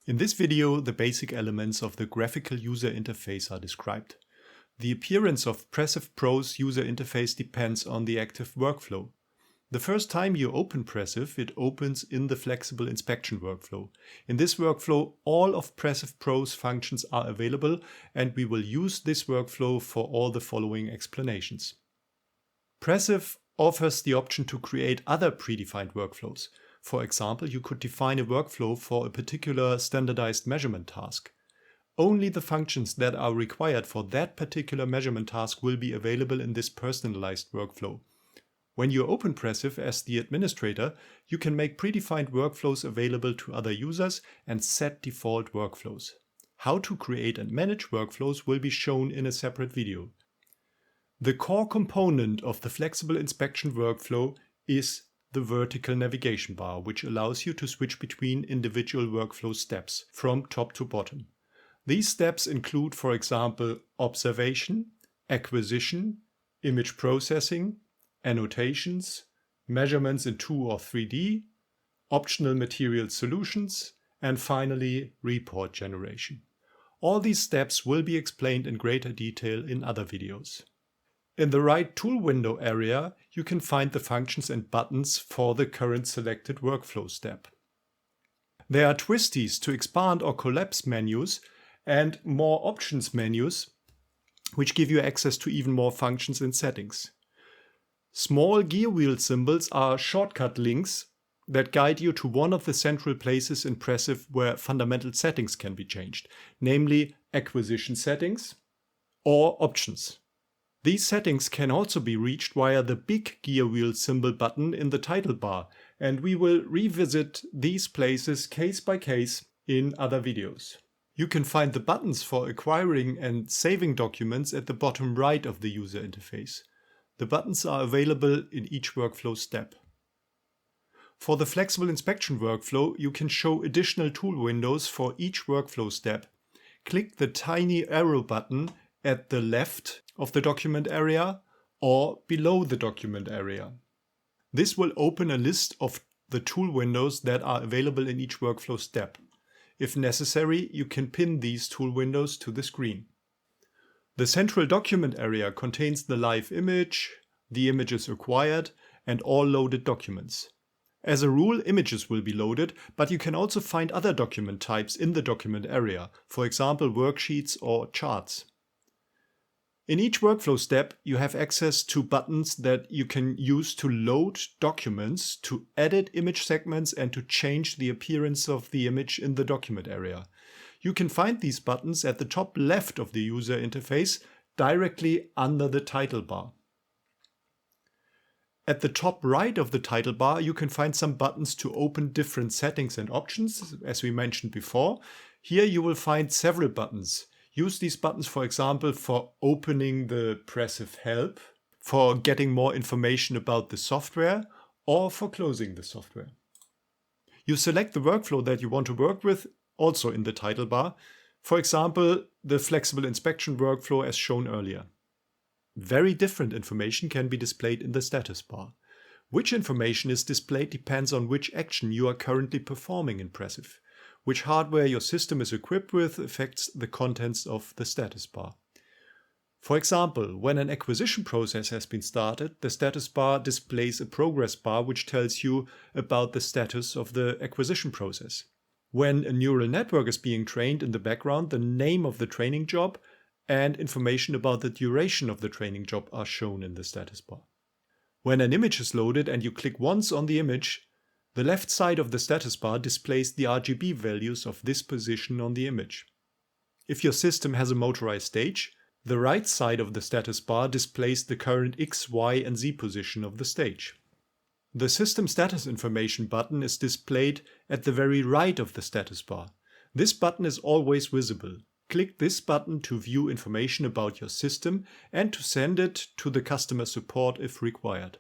In this video, the basic elements of the graphical user interface are described. The appearance of PRECiV Pro's user interface depends on the active workflow. The first time you open PRECiV, it opens in the flexible inspection workflow. In this workflow, all of PRECiV Pro's functions are available, and we will use this workflow for all the following explanations. PRECiV offers the option to create other predefined workflows. For example, you could define a workflow for a particular standardized measurement task. Only the functions that are required for that particular measurement task will be available in this personalized workflow. When you open PRECiV as the administrator, you can make predefined workflows available to other users and set default workflows. How to create and manage workflows will be shown in a separate video. The core component of the flexible inspection workflow is the vertical navigation bar, which allows you to switch between individual workflow steps from top to bottom. These steps include, for example, observation, acquisition, image processing, annotations, measurements in 2 or 3D, optional material solutions, and finally, report generation. All these steps will be explained in greater detail in other videos. In the right tool window area, you can find the functions and buttons for the current selected workflow step. There are twisties to expand or collapse menus and more options menus, which give you access to even more functions and settings. Small gear wheel symbols are shortcut links that guide you to one of the central places in PRECiV where fundamental settings can be changed, namely acquisition settings or options. These settings can also be reached via the big gear wheel symbol button in the title bar, and we will revisit these places case by case in other videos. You can find the buttons for acquiring and saving documents at the bottom right of the user interface. The buttons are available in each workflow step. For the flexible inspection workflow, you can show additional tool windows for each workflow step. Click the tiny arrow button at the left of the document area or below the document area. This will open a list of the tool windows that are available in each workflow step. If necessary, you can pin these tool windows to the screen. The central document area contains the live image, the images acquired, and all loaded documents. As a rule, images will be loaded, but you can also find other document types in the document area, for example worksheets or charts. In each workflow step, you have access to buttons that you can use to load documents, to edit image segments, and to change the appearance of the image in the document area. You can find these buttons at the top left of the user interface, directly under the title bar. At the top right of the title bar, you can find some buttons to open different settings and options, as we mentioned before. Here you will find several buttons. Use these buttons, for example, for opening the PRECiV help, for getting more information about the software, or for closing the software. You select the workflow that you want to work with, also in the title bar. For example, the flexible inspection workflow as shown earlier. Very different information can be displayed in the status bar. Which information is displayed depends on which action you are currently performing in PRECiV. Which hardware your system is equipped with affects the contents of the status bar. For example, when an acquisition process has been started, the status bar displays a progress bar which tells you about the status of the acquisition process. When a neural network is being trained, in the background, the name of the training job and information about the duration of the training job are shown in the status bar. When an image is loaded and you click once on the image, the left side of the status bar displays the RGB values of this position on the image. If your system has a motorized stage, the right side of the status bar displays the current X, Y, and Z position of the stage. The System Status Information button is displayed at the very right of the status bar. This button is always visible. Click this button to view information about your system and to send it to the customer support if required.